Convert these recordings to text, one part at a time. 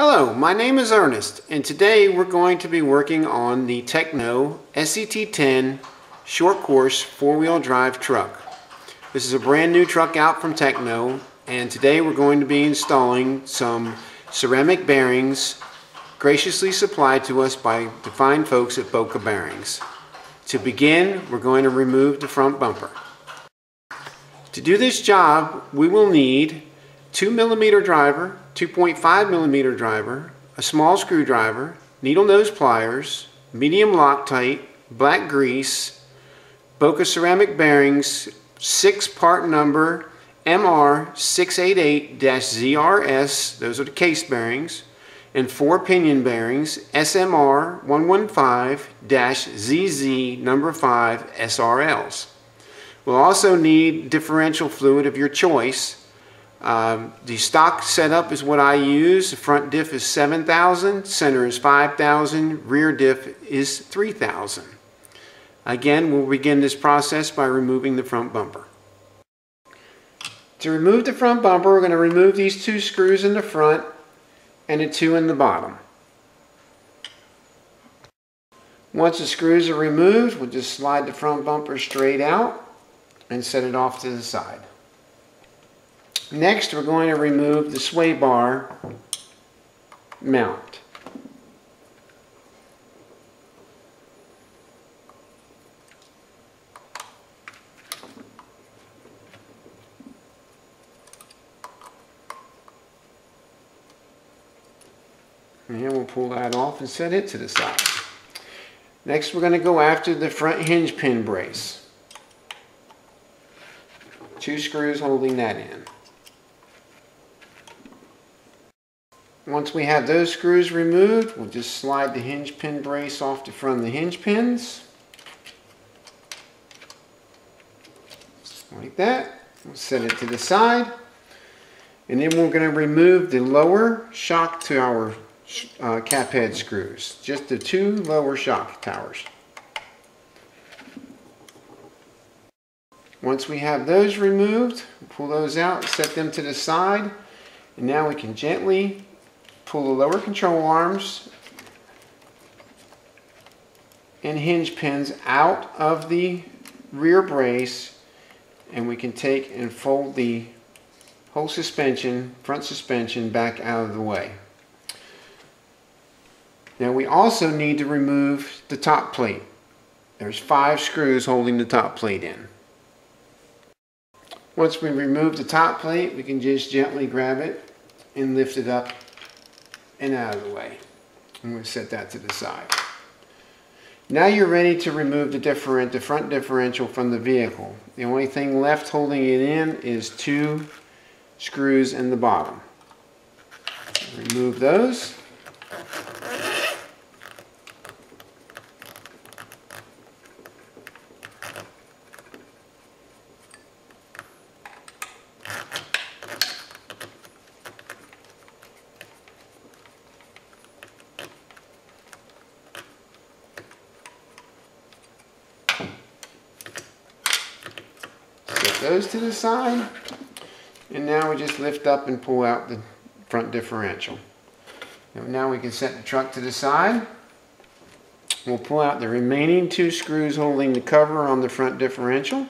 Hello, my name is Ernest, and today we're going to be working on the Tekno SCT 10 short course four-wheel drive truck. This is a brand new truck out from Tekno, and today we're going to be installing some ceramic bearings graciously supplied to us by the fine folks at Boca bearings. To begin, we're going to remove the front bumper. To do this job, we will need 2mm driver, 2.5mm driver, a small screwdriver, needle nose pliers, medium Loctite, black grease, Boca ceramic bearings, 6-part number MR688-ZRS, those are the case bearings, and 4 pinion bearings, SMR 115-ZZ number 5 SRLs. We'll also need differential fluid of your choice. The stock setup is what I use. The front diff is 7,000, center is 5,000, rear diff is 3,000. Again, we'll begin this process by removing the front bumper. To remove the front bumper, we're going to remove these 2 screws in the front and the 2 in the bottom. Once the screws are removed, we'll just slide the front bumper straight out and set it off to the side. Next, we're going to remove the sway bar mount. And we'll pull that off and set it to the side. Next, we're going to go after the front hinge pin brace. 2 screws holding that in. Once we have those screws removed, we'll just slide the hinge pin brace off the front of the hinge pins. Like that. We'll set it to the side. And then we're going to remove the lower shock tower cap head screws. Just the 2 lower shock towers. Once we have those removed, we'll pull those out, set them to the side. And now we can gently pull the lower control arms and hinge pins out of the rear brace, and we can take and fold the whole suspension, front suspension, back out of the way. Now we also need to remove the top plate. There's 5 screws holding the top plate in. Once we remove the top plate, we can just gently grab it and lift it up and out of the way. I'm going to set that to the side. Now you're ready to remove the front differential from the vehicle. The only thing left holding it in is 2 screws in the bottom. Remove those. Those to the side, and now we just lift up and pull out the front differential. And now we can set the truck to the side. We'll pull out the remaining 2 screws holding the cover on the front differential.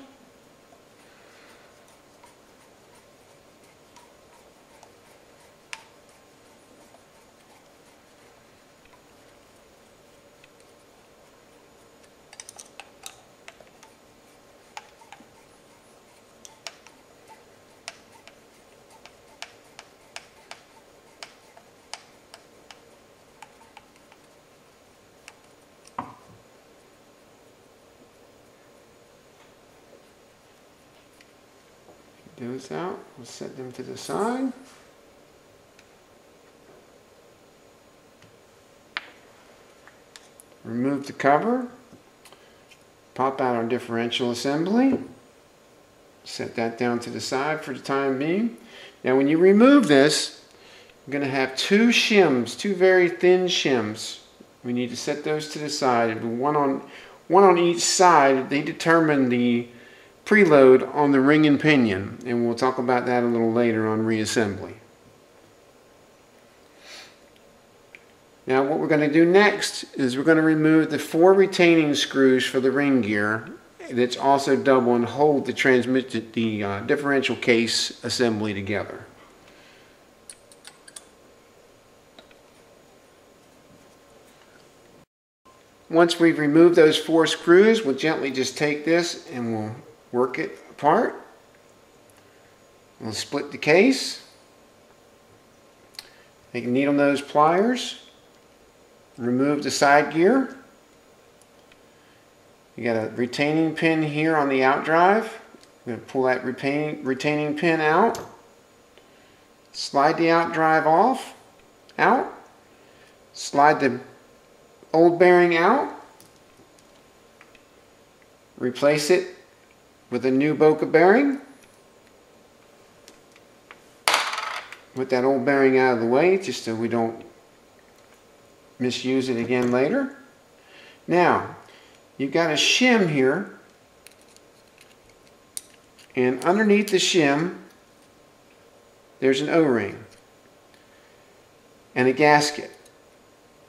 Those out, we'll set them to the side. Remove the cover, pop out our differential assembly, set that down to the side for the time being. Now when you remove this, you're going to have 2 shims, 2 very thin shims. We need to set those to the side, one on each side. They determine the preload on the ring and pinion, and we'll talk about that a little later on reassembly. Now what we're going to do next is we're going to remove the 4 retaining screws for the ring gear that's also double and hold the differential case assembly together. Once we've removed those 4 screws, we'll gently just take this and we'll work it apart. We'll split the case. Take a needle nose pliers. Remove the side gear. You got a retaining pin here on the out drive. I'm going to pull that retaining pin out. Slide the out drive out. Slide the old bearing out. Replace it with a new Boca bearing. Put that old bearing out of the way just so we don't misuse it again later. Now, you've got a shim here, and underneath the shim there's an O-ring and a gasket.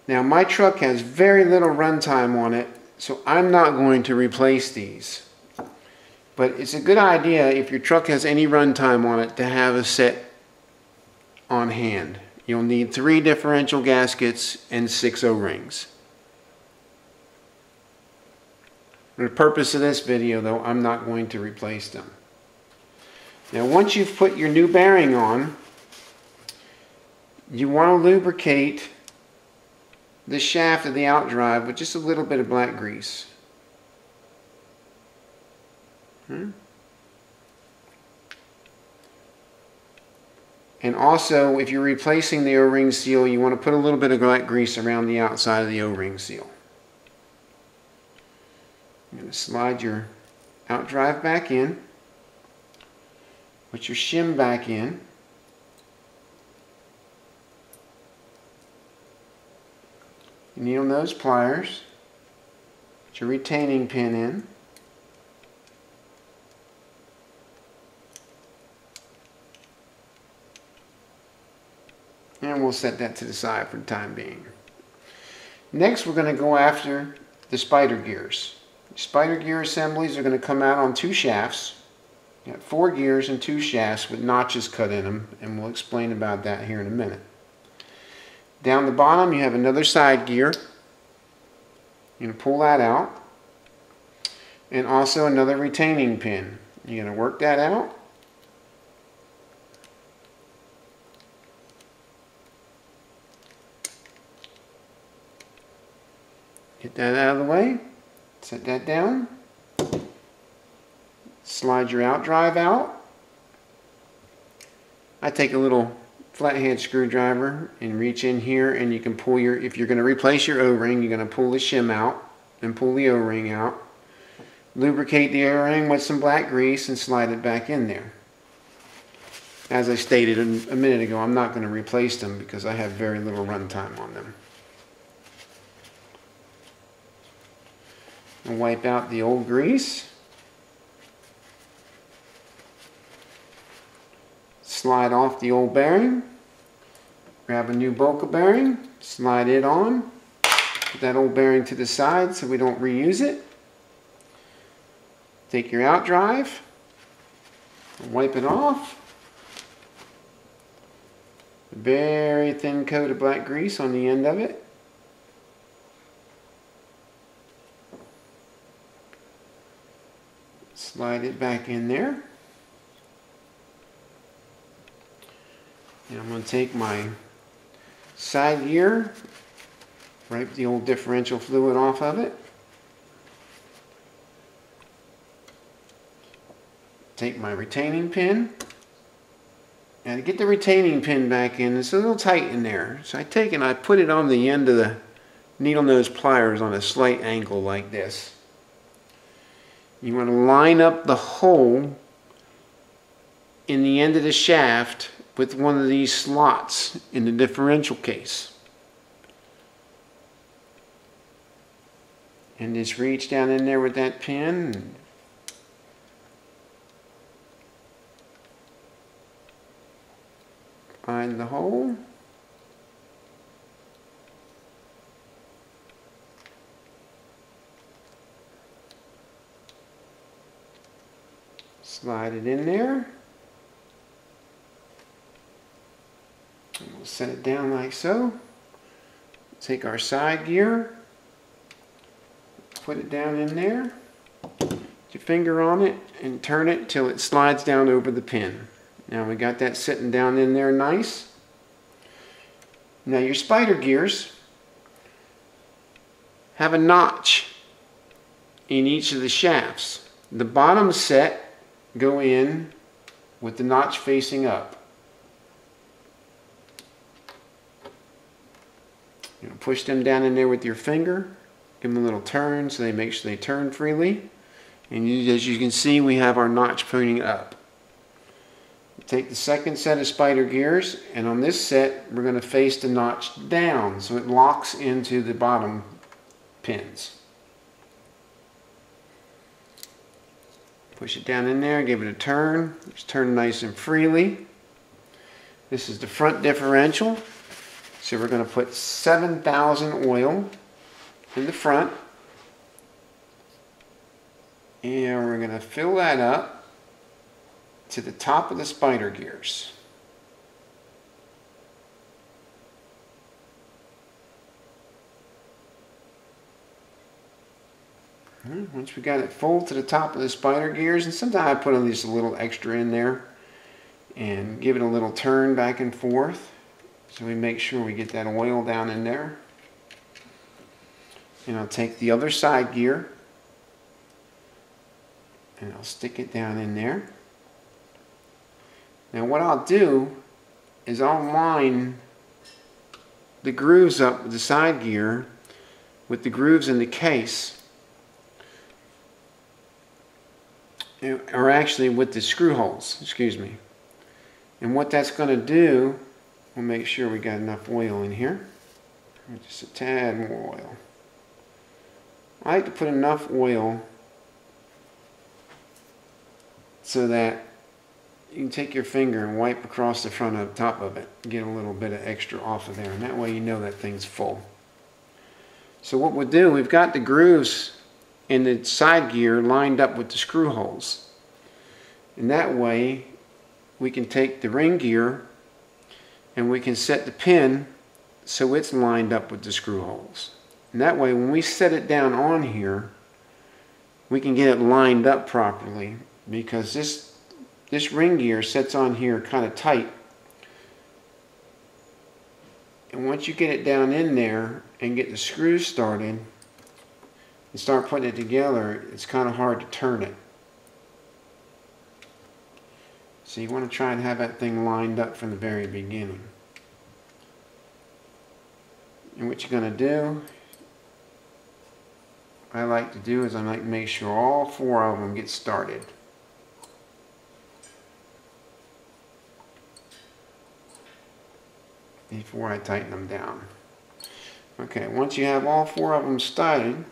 Now my truck has very little runtime on it, so I'm not going to replace these. But it's a good idea if your truck has any runtime on it to have a set on hand. You'll need 3 differential gaskets and 6 O-rings. For the purpose of this video though, I'm not going to replace them. Now once you've put your new bearing on, you want to lubricate the shaft of the out drive with just a little bit of black grease. And also, if you're replacing the O-ring seal, you want to put a little bit of black grease around the outside of the O-ring seal. You're going to slide your out drive back in. Put your shim back in. Needle nose pliers. Put your retaining pin in. And we'll set that to the side for the time being. Next, we're going to go after the spider gears. Spider gear assemblies are going to come out on 2 shafts. You got 4 gears and 2 shafts with notches cut in them, and we'll explain about that here in a minute. Down the bottom, you have another side gear. You're going to pull that out. And also another retaining pin. You're going to work that out. Get that out of the way. Set that down. Slide your out drive out. I take a little flathead screwdriver and reach in here, and you can pull your, if you're going to replace your O-ring, you're going to pull the shim out and pull the O-ring out. Lubricate the O-ring with some black grease and slide it back in there. As I stated a minute ago, I'm not going to replace them because I have very little runtime on them. And wipe out the old grease. Slide off the old bearing. Grab a new Boca bearing. Slide it on. Put that old bearing to the side so we don't reuse it. Take your out drive. Wipe it off. Very thin coat of black grease on the end of it. Slide it back in there. And I'm going to take my side gear, wipe the old differential fluid off of it. Take my retaining pin. And to get the retaining pin back in, it's a little tight in there. So I take and I put it on the end of the needle nose pliers on a slight angle like this. You want to line up the hole in the end of the shaft with one of these slots in the differential case. And just reach down in there with that pin. And find the hole. Slide it in there. And we'll set it down like so. Take our side gear, put it down in there, put your finger on it and turn it till it slides down over the pin. Now we got that sitting down in there nice. Now your spider gears have a notch in each of the shafts. The bottom set go in with the notch facing up. You know, push them down in there with your finger, give them a little turn so they make sure they turn freely. And as you can see, we have our notch pointing up. Take the second set of spider gears, and on this set we're going to face the notch down so it locks into the bottom pins. Push it down in there, give it a turn. Just turn nice and freely. This is the front differential. So we're going to put 7,000 oil in the front. And we're going to fill that up to the top of the spider gears. Once we got it full to the top of the spider gears, and sometimes I put at least a little extra in there and give it a little turn back and forth so we make sure we get that oil down in there. And I'll take the other side gear and I'll stick it down in there. Now what I'll do is I'll line the grooves up with the side gear with the grooves in the case, or actually with the screw holes, excuse me. And what that's going to do, we'll make sure we got enough oil in here. Just a tad more oil. I like to put enough oil so that you can take your finger and wipe across the front of the top of it, get a little bit of extra off of there, and that way you know that thing's full. So what we'll do, we've got the grooves in the side gear lined up with the screw holes, and that way we can take the ring gear and we can set the pin so it's lined up with the screw holes, and that way when we set it down on here we can get it lined up properly, because this ring gear sets on here kind of tight, and once you get it down in there and get the screws started and start putting it together, it's kind of hard to turn it. So you want to try and have that thing lined up from the very beginning. And what you're going to do, what I like to do is I like to make sure all four of them get started. Before I tighten them down. Okay, once you have all four of them started,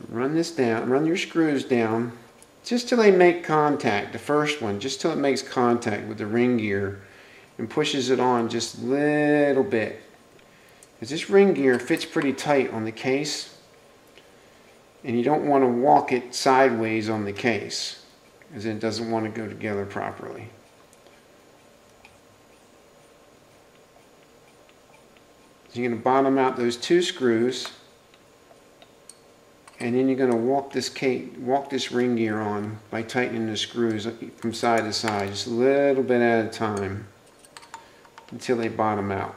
run this down, run your screws down just till they make contact. The first one, just till it makes contact with the ring gear and pushes it on just a little bit. Because this ring gear fits pretty tight on the case, and you don't want to walk it sideways on the case, because it doesn't want to go together properly. So you're going to bottom out those two screws, and then you're going to walk this ring gear on by tightening the screws from side to side, just a little bit at a time until they bottom out.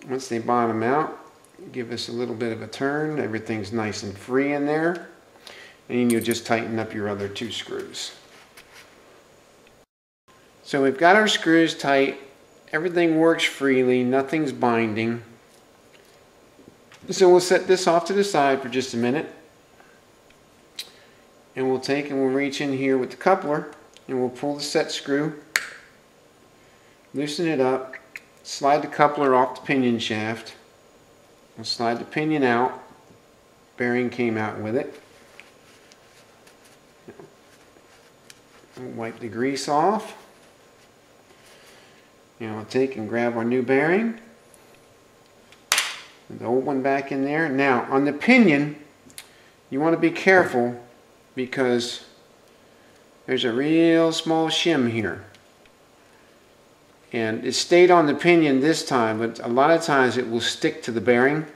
Once they bottom out, give us a little bit of a turn. Everything's nice and free in there, and then you'll just tighten up your other two screws. So we've got our screws tight, everything works freely, nothing's binding. So we'll set this off to the side for just a minute, and we'll reach in here with the coupler and we'll pull the set screw, loosen it up, slide the coupler off the pinion shaft, we'll slide the pinion out, bearing came out with it. We'll wipe the grease off. Now we'll take and grab our new bearing. The old one back in there. Now on the pinion, you want to be careful because there's a real small shim here. And it stayed on the pinion this time, but a lot of times it will stick to the bearing.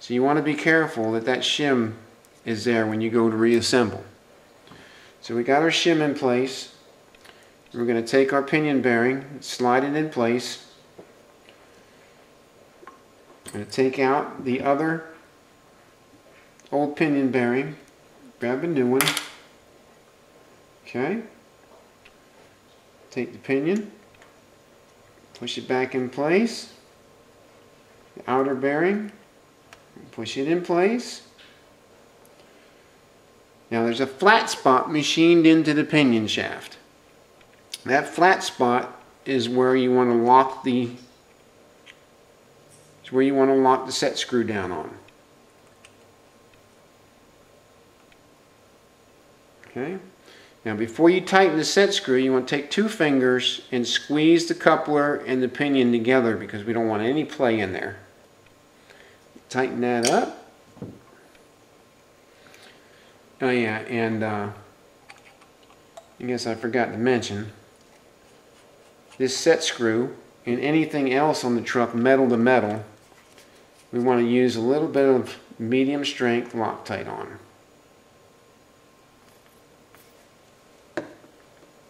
So you want to be careful that that shim is there when you go to reassemble. So we got our shim in place. We're going to take our pinion bearing, slide it in place. I'm going to take out the other old pinion bearing, grab a new one. Okay. Take the pinion, push it back in place. The outer bearing, push it in place. Now there's a flat spot machined into the pinion shaft. That flat spot is where you want to lock the set screw down on. Okay. Now before you tighten the set screw, you want to take 2 fingers and squeeze the coupler and the pinion together because we don't want any play in there. Tighten that up. Oh yeah, and I guess I forgot to mention, this set screw and anything else on the truck, metal to metal, we want to use a little bit of medium strength Loctite on.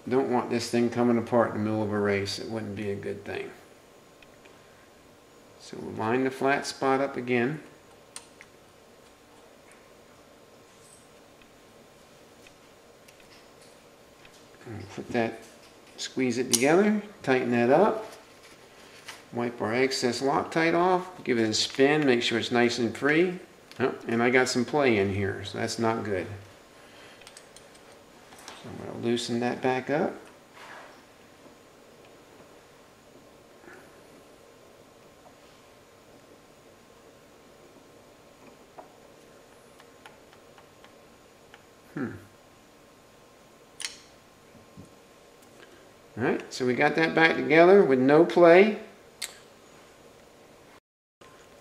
Don't want this thing coming apart in the middle of a race. It wouldn't be a good thing. So we'll line the flat spot up again. And put that, squeeze it together, tighten that up. Wipe our excess Loctite off, give it a spin, make sure it's nice and free. Oh, and I got some play in here, so that's not good. So I'm going to loosen that back up. Alright, so we got that back together with no play.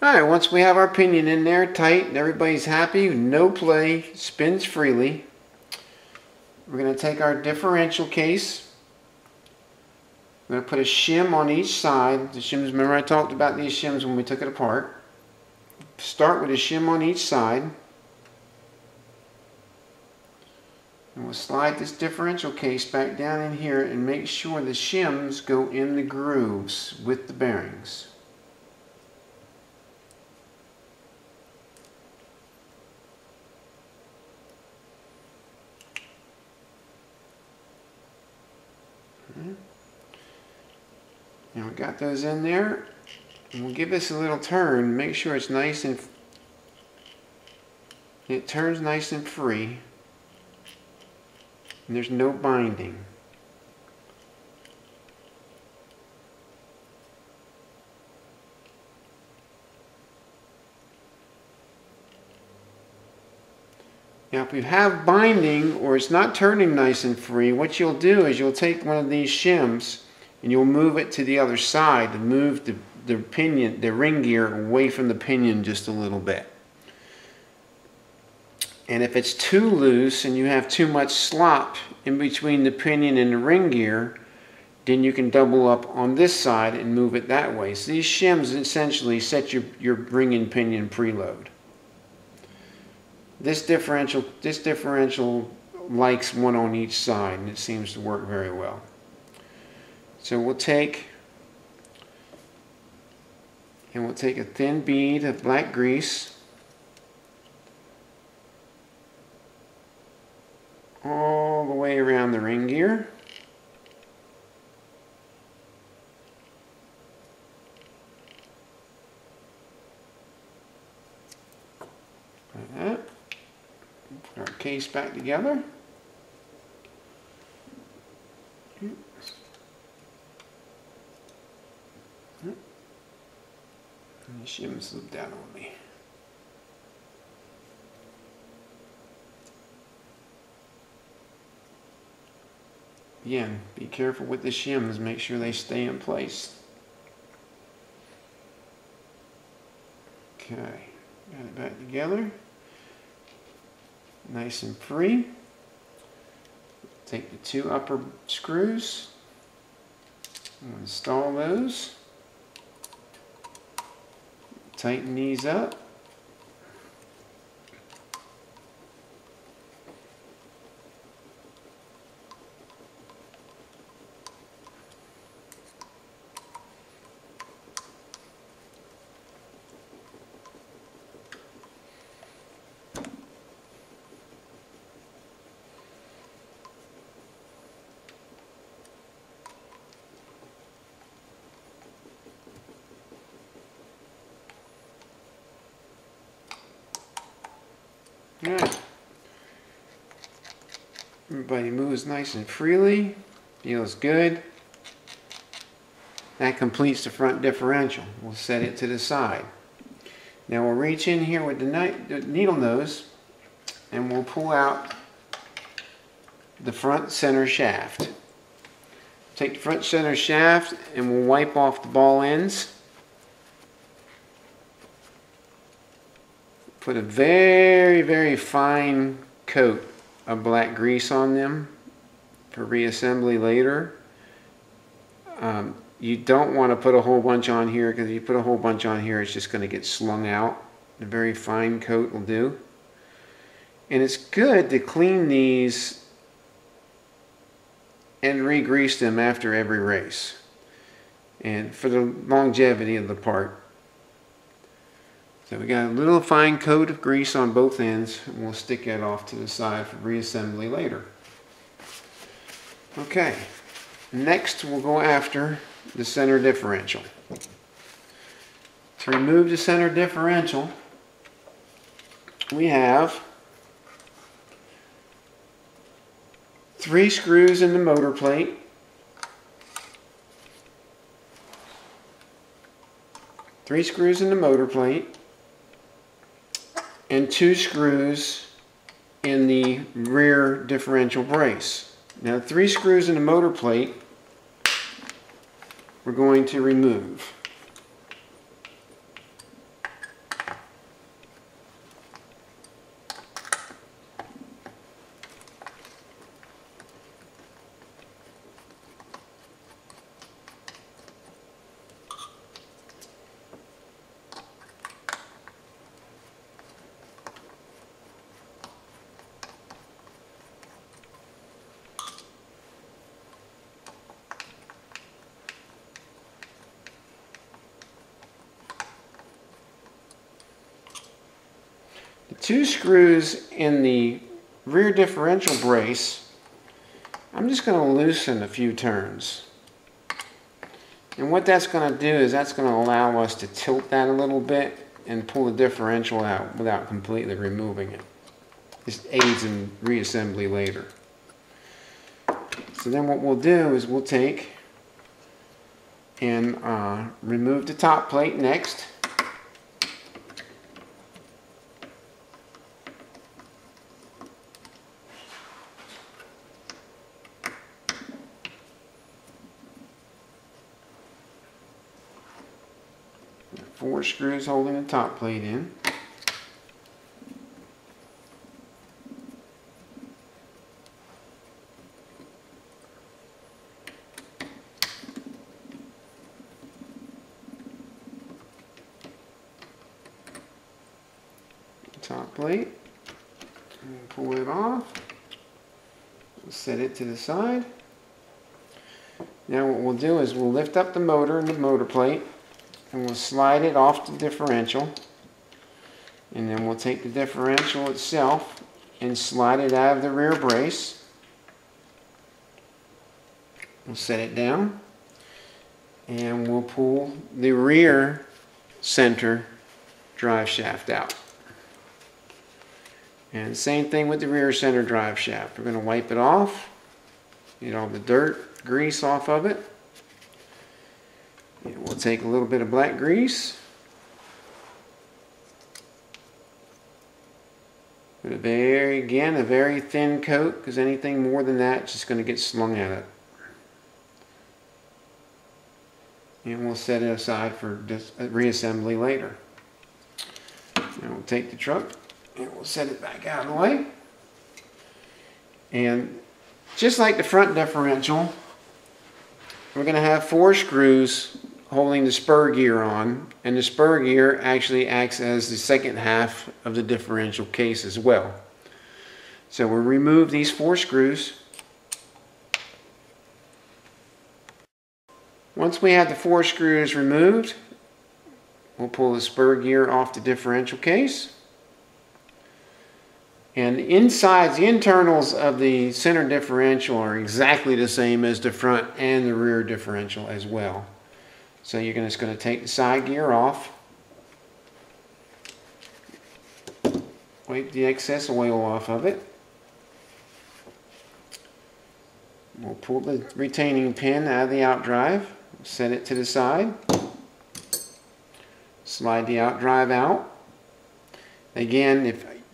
Alright, once we have our pinion in there tight and everybody's happy, no play, spins freely, we're going to take our differential case. We're going to put a shim on each side. The shims, remember I talked about these shims when we took it apart. Start with a shim on each side. And we'll slide this differential case back down in here and make sure the shims go in the grooves with the bearings. Now we got those in there, and we'll give this a little turn, make sure it's nice and it turns nice and free, and there's no binding. Now if you have binding or it's not turning nice and free, what you'll do is you'll take one of these shims and you'll move it to the other side to move the pinion, the ring gear away from the pinion just a little bit. And if it's too loose and you have too much slop in between the pinion and the ring gear, then you can double up on this side and move it that way. So these shims essentially set your ring and pinion preload. This differential likes one on each side, and it seems to work very well. So we'll take a thin bead of black grease all the way around the ring gear. Like that. Put our case back together. And the shim slipped down on me. Again, be careful with the shims, make sure they stay in place. Okay, got it back together. Nice and free. Take the 2 upper screws, install those, tighten these up. Alright. Everybody moves nice and freely. Feels good. That completes the front differential. We'll set it to the side. Now we'll reach in here with the needle nose and we'll pull out the front center shaft. Take the front center shaft and we'll wipe off the ball ends. Put a very, very fine coat of black grease on them for reassembly later. You don't want to put a whole bunch on here, because if you put a whole bunch on here, it's just going to get slung out. A very fine coat will do. And it's good to clean these and re-grease them after every race, and for the longevity of the part. So we got a little fine coat of grease on both ends, and we'll stick that off to the side for reassembly later. Okay, next we'll go after the center differential. To remove the center differential, we have 3 screws in the motor plate, 3 screws in the motor plate, and 2 screws in the rear differential brace. Now 3 screws in the motor plate we're going to remove. The 2 screws in the rear differential brace, I'm just going to loosen a few turns. And what that's going to do is that's going to allow us to tilt that a little bit and pull the differential out without completely removing it. This aids in reassembly later. So then what we'll do is we'll take and remove the top plate next. Four screws holding the top plate in. Top plate. And pull it off. We'll set it to the side. Now what we'll do is we'll lift up the motor and the motor plate, and we'll slide it off the differential, and then we'll take the differential itself and slide it out of the rear brace. We'll set it down and we'll pull the rear center drive shaft out. And same thing with the rear center drive shaft. We're going to wipe it off, get all the dirt, grease off of it. And we'll take a little bit of black grease, put a very thin coat, because anything more than that is just going to get slung at it and we'll set it aside for reassembly later. And we'll take the truck and we'll set it back out of the way. And just like the front differential, we're going to have 4 screws holding the spur gear on, and the spur gear actually acts as the second half of the differential case as well. So we'll remove these 4 screws. Once we have the 4 screws removed, we'll pull the spur gear off the differential case. And the insides, the internals of the center differential are exactly the same as the front and the rear differential as well. So you're just going to take the side gear off, wipe the excess oil off of it. We'll pull the retaining pin out of the outdrive, set it to the side, slide the outdrive out. Again,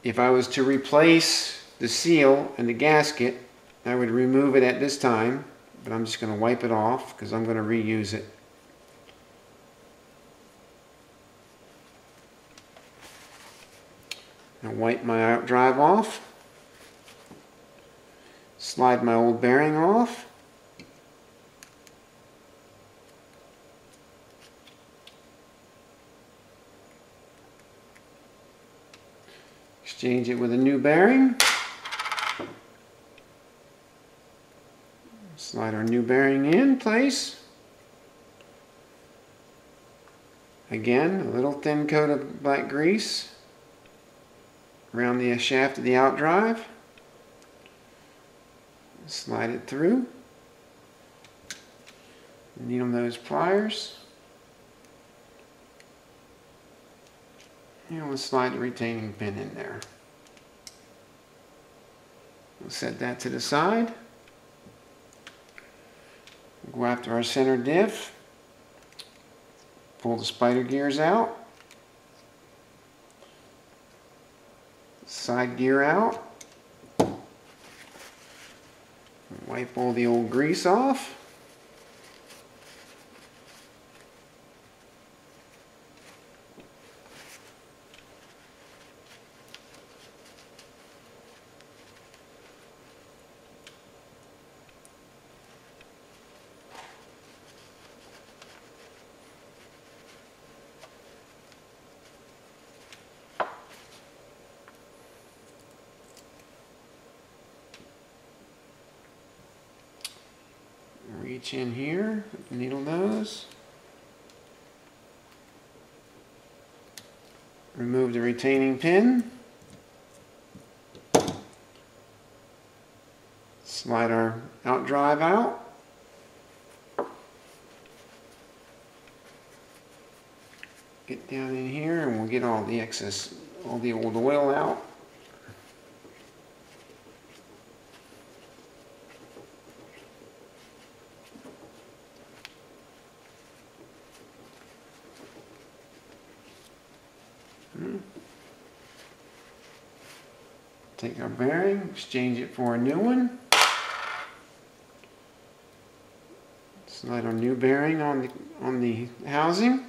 if I was to replace the seal and the gasket, I would remove it at this time, but I'm just going to wipe it off because I'm going to reuse it. I'll wipe my outdrive off, slide my old bearing off, exchange it with a new bearing, slide our new bearing in place. Again, a little thin coat of black grease around the shaft of the outdrive, slide it through, needle nose pliers, and we'll slide the retaining pin in there. We'll set that to the side. We'll go after our center diff, pull the spider gears out, side gear out, wipe all the old grease off, reach in here, needle nose, remove the retaining pin, slide our outdrive out, get down in here and we'll get all the excess, all the old oil out. Take our bearing, exchange it for a new one. Slide our new bearing on the housing.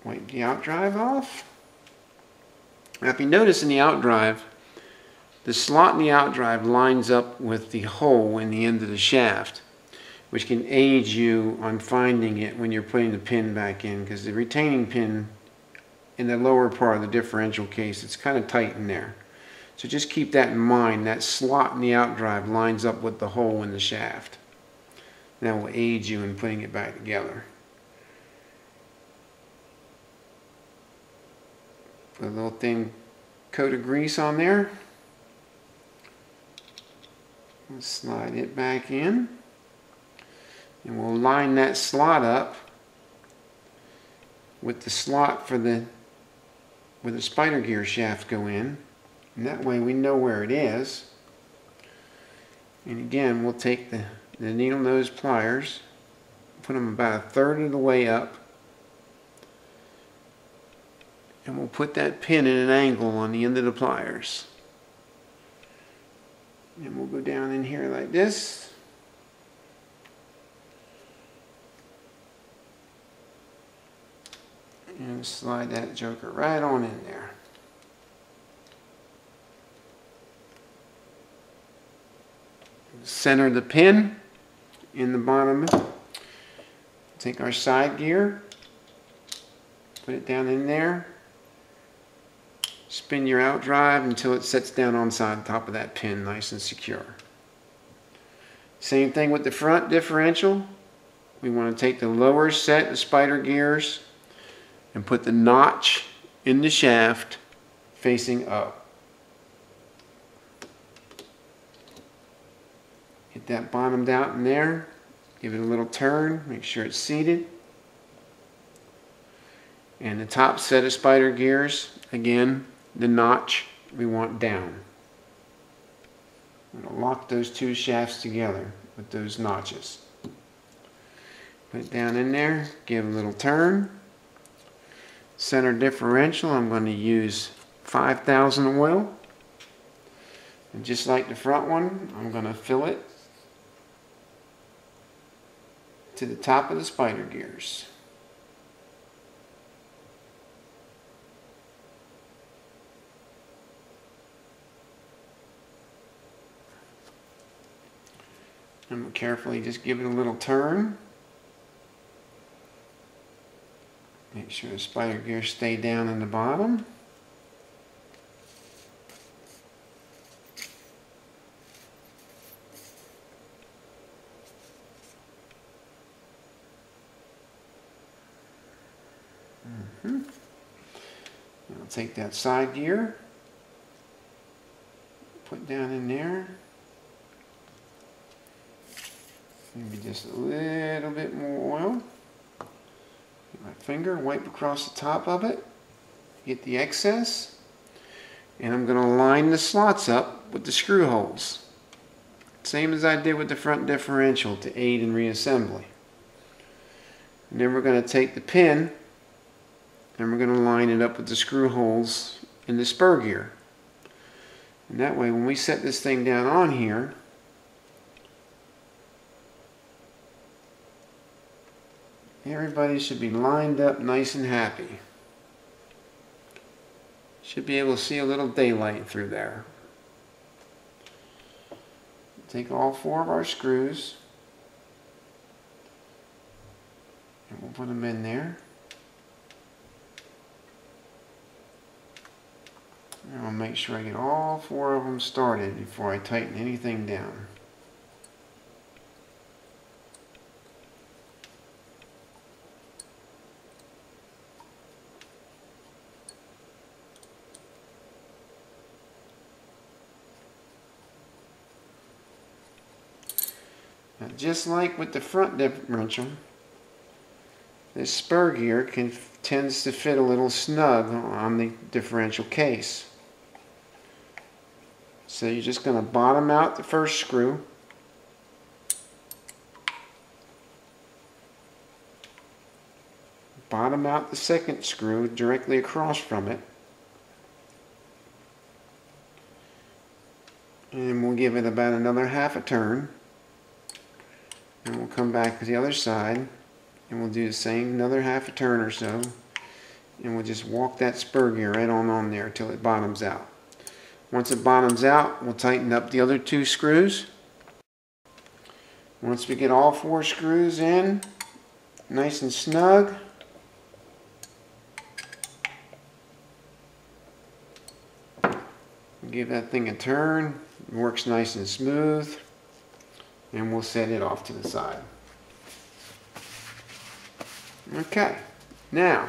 Wipe the outdrive off. Now if you notice in the outdrive, the slot in the outdrive lines up with the hole in the end of the shaft, which can aid you on finding it when you're putting the pin back in, because the retaining pin in the lower part of the differential case, it's kind of tight in there. So just keep that in mind. That slot in the outdrive lines up with the hole in the shaft. That will aid you in putting it back together. Put a little thin coat of grease on there. We'll slide it back in. And we'll line that slot up with the slot for where the spider gear shaft go in, and that way we know where it is. And again, we'll take the needle nose pliers, put them about 1/3 of the way up, and we'll put that pin in an angle on the end of the pliers. And we'll go down in here like this, And slide that joker right on in there. Center the pin in the bottom. Take our side gear, put it down in there. Spin your out drive until it sets down on top of that pin, nice and secure. Same thing with the front differential. We want to take the lower set of spider gears and put the notch in the shaft facing up. Get that bottomed out in there. Give it a little turn. Make sure it's seated. And the top set of spider gears, again, the notch we want down. I'm going to lock those two shafts together with those notches. Put it down in there. Give a little turn. Center differential, I'm going to use 5,000 oil. And just like the front one, I'm going to fill it to the top of the spider gears. I'm going to carefully just give it a little turn. Make sure the spider gears stay down in the bottom. I'll take that side gear, put down in there. Maybe just a little bit more oil. Get my finger, wipe across the top of it, get the excess, and I'm going to line the slots up with the screw holes. Same as I did with the front differential to aid in reassembly. And then we're going to take the pin and we're going to line it up with the screw holes in the spur gear. And that way when we set this thing down on here, everybody should be lined up nice and happy. Should be able to see a little daylight through there. Take all 4 of our screws and we'll put them in there. And I'll make sure I get all 4 of them started before I tighten anything down. Now, just like with the front differential, this spur gear tends to fit a little snug on the differential case. So you're just going to bottom out the first screw. Bottom out the second screw directly across from it. And we'll give it about another half a turn. And we'll come back to the other side and we'll do the same, another half a turn or so. And we'll just walk that spur gear right on there till it bottoms out. Once it bottoms out, we'll tighten up the other 2 screws. Once we get all 4 screws in, nice and snug, give that thing a turn. It works nice and smooth. And we'll set it off to the side. Okay, now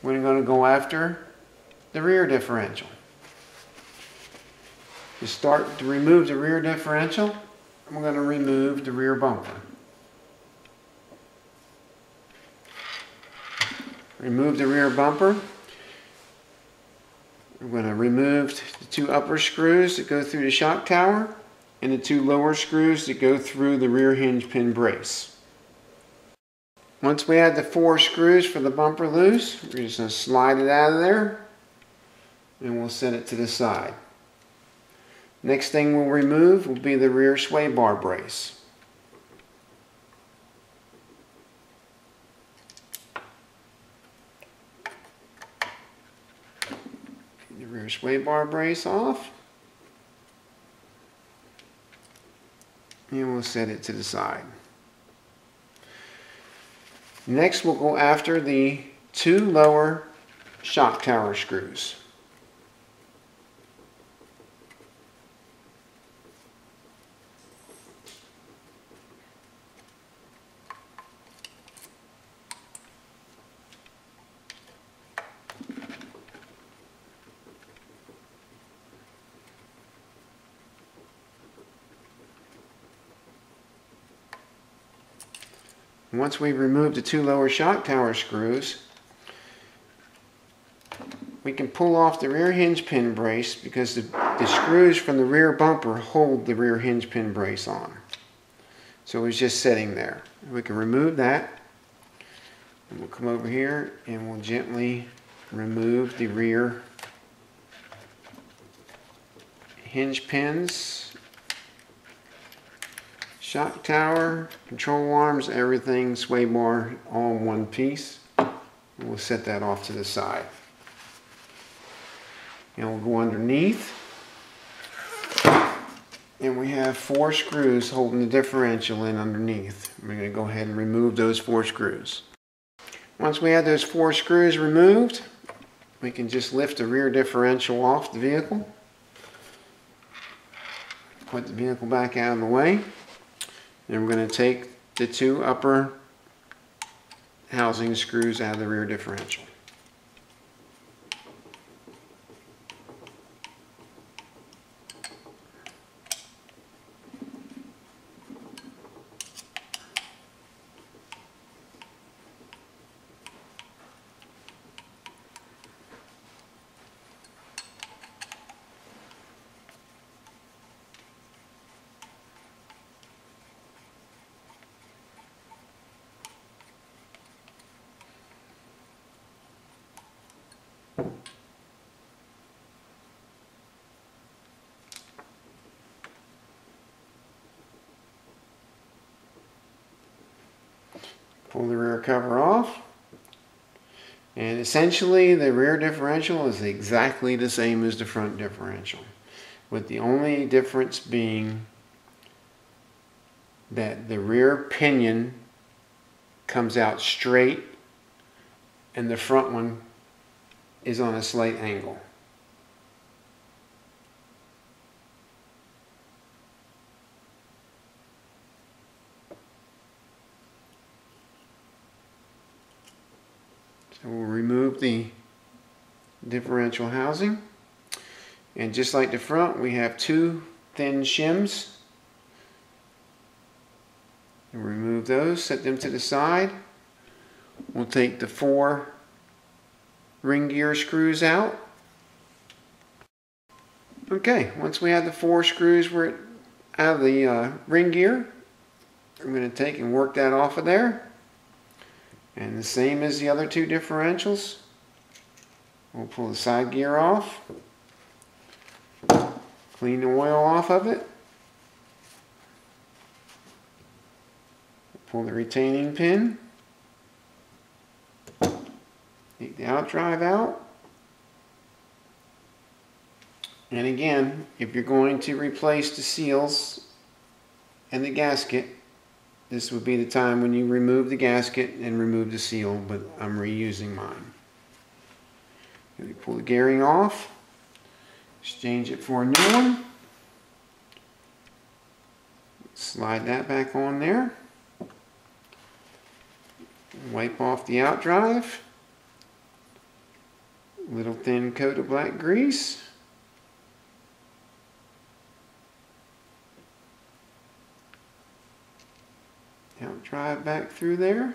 we're going to go after the rear differential. To remove the rear differential, I'm going to remove the rear bumper. Remove the rear bumper. We're going to remove the 2 upper screws that go through the shock tower and the 2 lower screws that go through the rear hinge pin brace. Once we have the 4 screws for the bumper loose, we're just going to slide it out of there and we'll set it to the side. Next thing we'll remove will be the rear sway bar brace. rear sway bar brace off. And we'll set it to the side. Next, we'll go after the 2 lower shock tower screws. Once we remove the 2 lower shock tower screws, we can pull off the rear hinge pin brace because the screws from the rear bumper hold the rear hinge pin brace on. So it's just sitting there. We can remove that. And we'll come over here and we'll gently remove the rear hinge pins, shock tower, control arms, everything, sway bar, all in one piece. And we'll set that off to the side. And we'll go underneath. And we have 4 screws holding the differential in underneath. We're going to go ahead and remove those 4 screws. Once we have those 4 screws removed, we can just lift the rear differential off the vehicle. Put the vehicle back out of the way. And we're going to take the 2 upper housing screws out of the rear differential. Pull the rear cover off, and essentially the rear differential is exactly the same as the front differential, with the only difference being that the rear pinion comes out straight and the front one is on a slight angle. So we'll remove the differential housing, and just like the front, we have 2 thin shims. We'll remove those, set them to the side. We'll take the 4 ring gear screws out. Okay, once we have the 4 screws out of the ring gear, I'm going to take and work that off of there. And the same as the other 2 differentials, we'll pull the side gear off, clean the oil off of it, pull the retaining pin, take the out drive out. And again, if you're going to replace the seals and the gasket, this would be the time when you remove the gasket and remove the seal, but I'm reusing mine. We pull the gearing off, exchange it for a new one, slide that back on there, wipe off the out drive, little thin coat of black grease. Out drive back through there.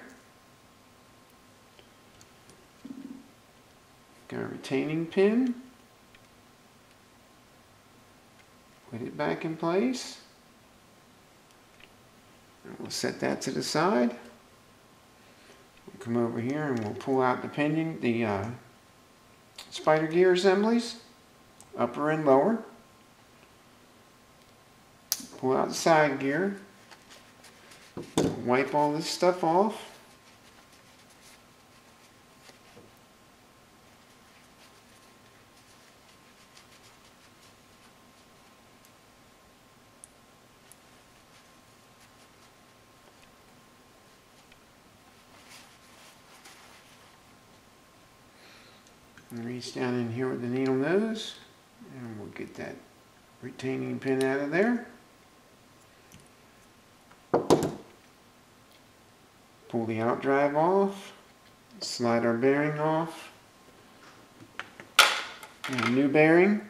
Got a retaining pin. Put it back in place. And we'll set that to the side. We'll come over here and we'll pull out the spider gear assemblies, upper and lower. Pull out the side gear. Wipe all this stuff off. And reach down in here with the needle nose, and we'll get that retaining pin out of there. Pull the outdrive off, slide our bearing off, and a new bearing.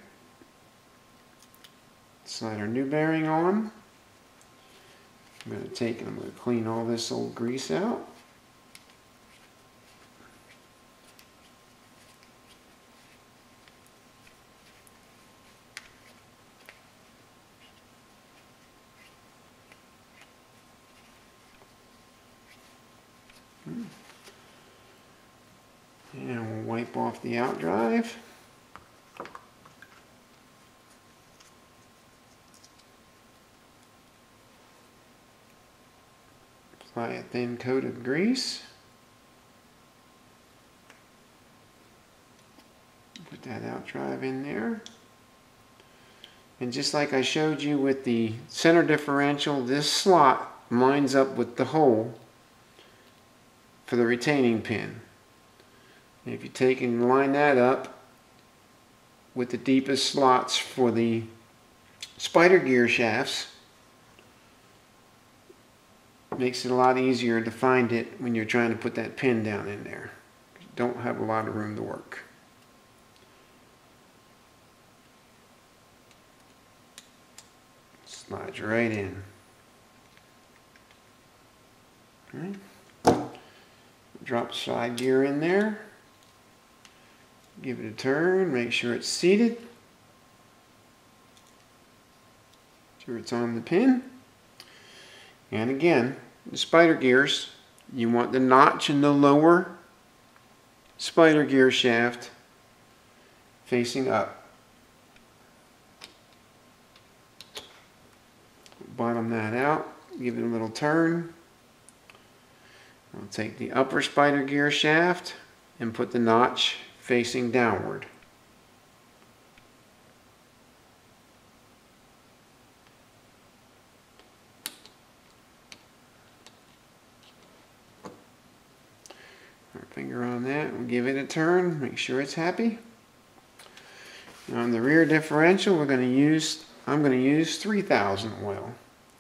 Slide our new bearing on. I'm going to clean all this old grease out. And we'll wipe off the outdrive. Apply a thin coat of grease. Put that outdrive in there. And just like I showed you with the center differential, this slot lines up with the hole for the retaining pin. And if you take and line that up with the deepest slots for the spider gear shafts, it makes it a lot easier to find it when you're trying to put that pin down in there. You don't have a lot of room to work. Slides right in. Okay. Drop side gear in there. Give it a turn, make sure it's seated. Sure it's on the pin. And again, the spider gears, you want the notch in the lower spider gear shaft facing up. Bottom that out, give it a little turn. I'll take the upper spider gear shaft and put the notch facing downward. Our finger on that, we'll give it a turn, make sure it's happy. Now on the rear differential, I'm going to use 3000 oil.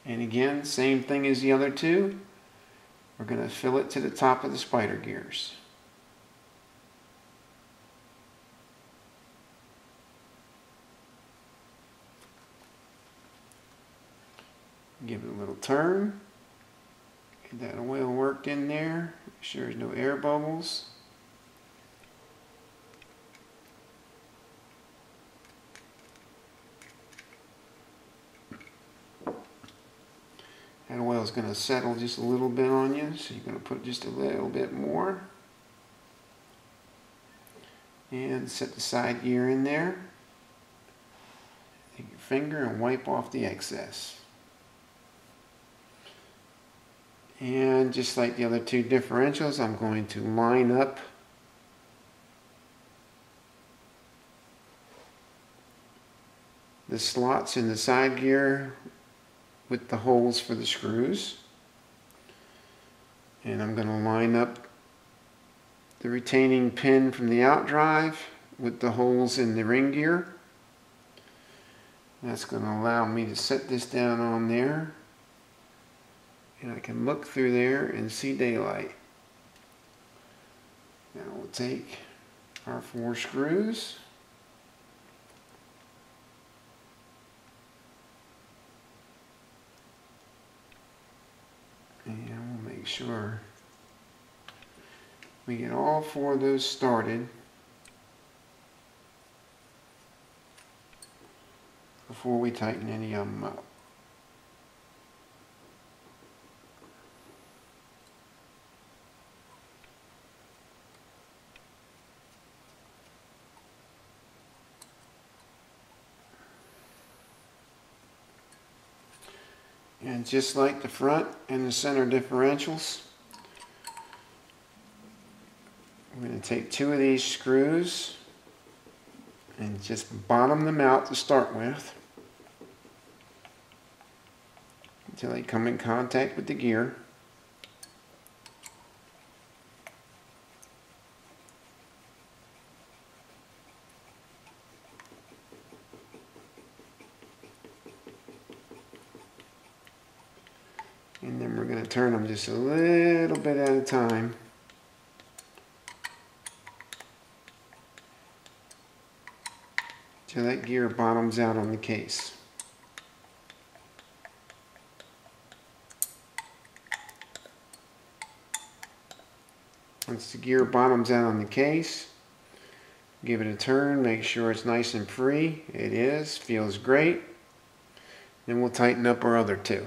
And again, same thing as the other two. We're going to fill it to the top of the spider gears. Give it a little turn. Get that oil worked in there. Make sure there's no air bubbles. That oil is going to settle just a little bit on you, so you're going to put just a little bit more. And set the side gear in there. Take your finger and wipe off the excess. And just like the other two differentials, I'm going to line up the slots in the side gear with the holes for the screws. And I'm going to line up the retaining pin from the outdrive with the holes in the ring gear. That's going to allow me to set this down on there. And I can look through there and see daylight. Now we'll take our 4 screws. And we'll make sure we get all 4 of those started before we tighten any of them up. And just like the front and the center differentials, I'm going to take 2 of these screws and just bottom them out to start with until they come in contact with the gear. And then we're going to turn them just a little bit at a time. Till that gear bottoms out on the case. Once the gear bottoms out on the case, give it a turn, make sure it's nice and free. It is, feels great. Then we'll tighten up our other two.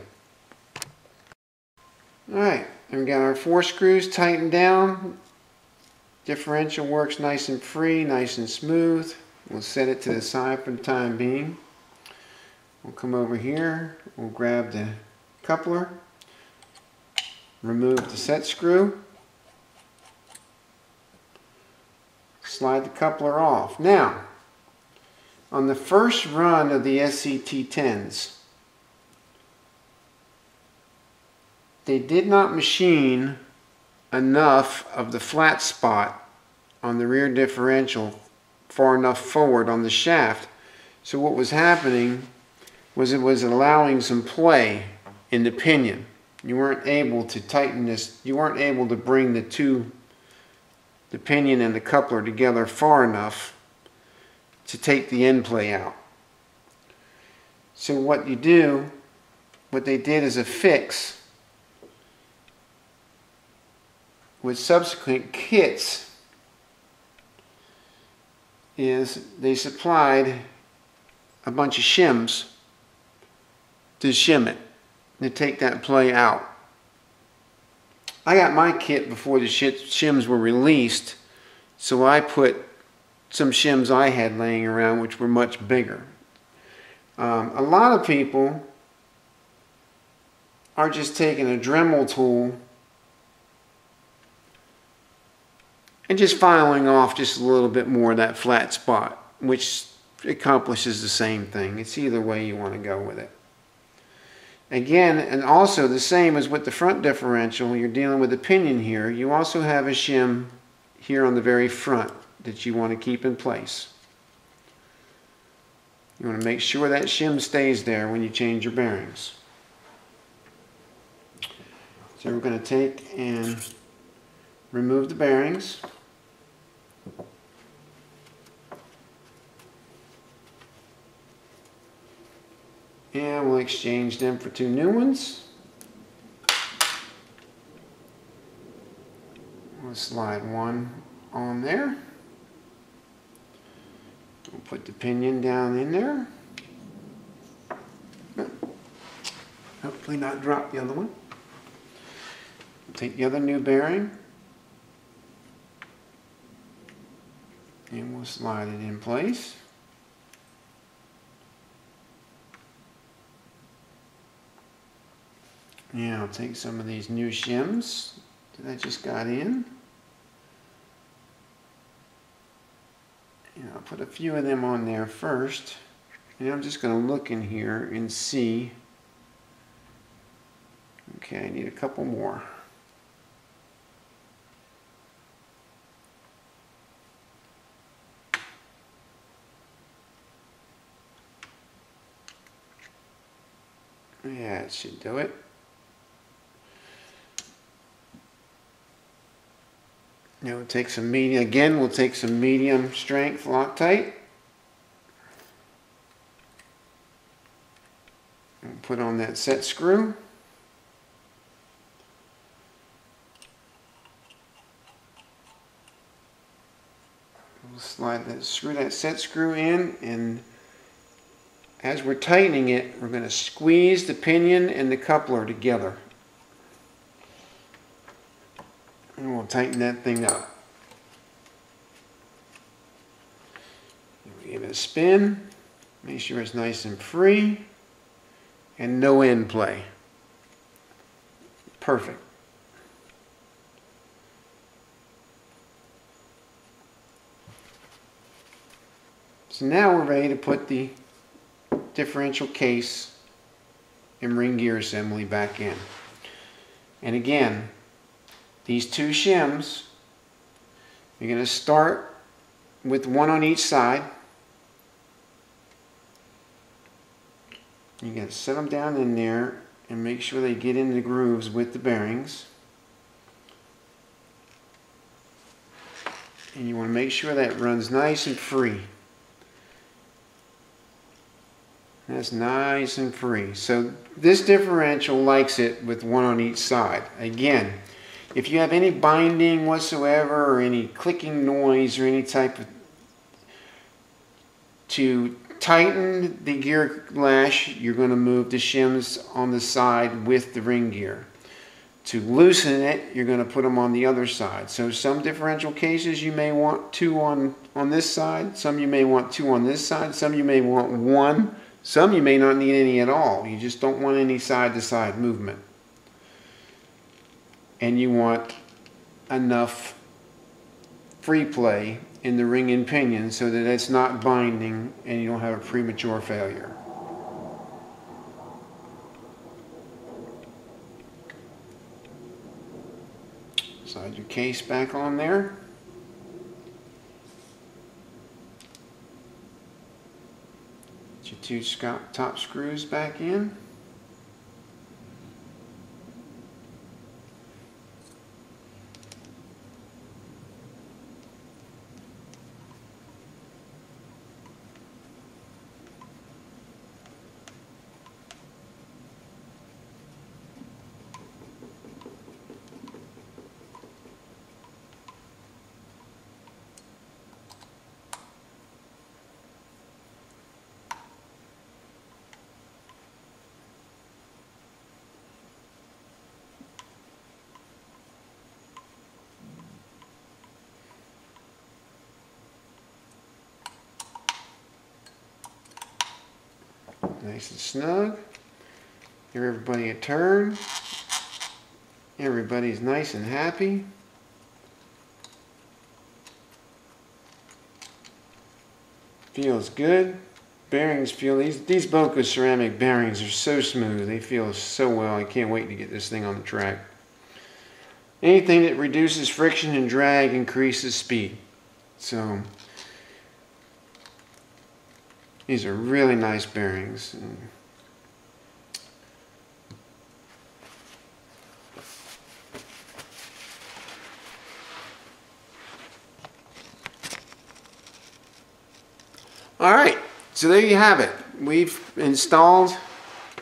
Alright, and we got our 4 screws tightened down. Differential works nice and free, nice and smooth. We'll set it to the side for the time being. We'll come over here, we'll grab the coupler, remove the set screw, slide the coupler off. Now, on the first run of the SCT10s, they did not machine enough of the flat spot on the rear differential far enough forward on the shaft. So what was happening was it was allowing some play in the pinion. You weren't able to tighten this, you weren't able to bring the pinion and the coupler together far enough to take the end play out. So what they did as a fix with subsequent kits is they supplied a bunch of shims to shim it, to take that play out. I got my kit before the shims were released, so I put some shims I had laying around which were much bigger. A lot of people are just taking a Dremel tool and just filing off just a little bit more of that flat spot, which accomplishes the same thing. It's either way you want to go with it. Again, and also the same as with the front differential, you're dealing with a pinion here. You also have a shim here on the very front that you want to keep in place. You want to make sure that shim stays there when you change your bearings. So we're going to take and remove the bearings. And we'll exchange them for 2 new ones. We'll slide one on there. We'll put the pinion down in there. Hopefully not drop the other one. We'll take the other new bearing. And we'll slide it in place. Now I'll take some of these new shims that I just got in. And I'll put a few of them on there first. And I'm just going to look in here and see. Okay, I need a couple more. Yeah, it should do it. Now we'll take some medium, again we'll take some medium strength Loctite. And put on that set screw. We'll slide that, screw that set screw in, and as we're tightening it, we're going to squeeze the pinion and the coupler together. And we'll tighten that thing up. Give it a spin. Make sure it's nice and free. And no end play. Perfect. So now we're ready to put the differential case and ring gear assembly back in. And again, these 2 shims, you're going to start with one on each side. You're going to set them down in there, and make sure they get in the grooves with the bearings. And you want to make sure that runs nice and free. That's nice and free. So this differential likes it with one on each side. Again, if you have any binding whatsoever or any clicking noise or any type of... To tighten the gear lash, you're going to move the shims on the side with the ring gear. To loosen it, you're going to put them on the other side. So some differential cases you may want two on this side, some you may want two on this side, some you may want one, some you may not need any at all. You just don't want any side-to-side movement. And you want enough free play in the ring and pinion so that it's not binding and you don't have a premature failure. Slide your case back on there. Get your two top screws back in. Nice and snug. Give everybody a turn. Everybody's nice and happy. Feels good. Bearings feel, these Boca ceramic bearings are so smooth. They feel so well. I can't wait to get this thing on the track. Anything that reduces friction and drag increases speed. So these are really nice bearings. Alright, so there you have it. We've installed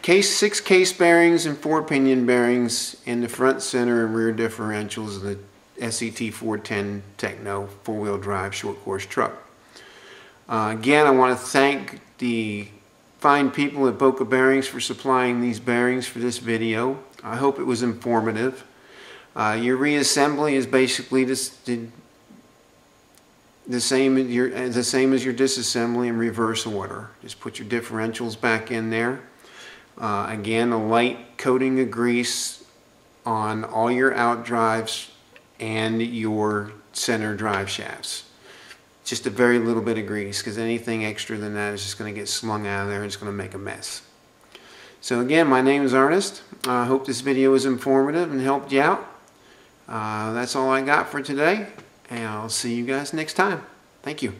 6 case bearings and 4 pinion bearings in the front, center, and rear differentials of the SCT 410 Tekno 4-wheel drive short course truck. Again, I want to thank the fine people at Boca Bearings for supplying these bearings for this video. I hope it was informative. Your reassembly is basically the same as your disassembly in reverse order. Just put your differentials back in there. Again, a light coating of grease on all your out drives and your center drive shafts. Just a very little bit of grease, because anything extra than that is just going to get slung out of there and it's going to make a mess. So again, my name is Ernest. I hope this video was informative and helped you out. That's all I got for today, and I'll see you guys next time. Thank you.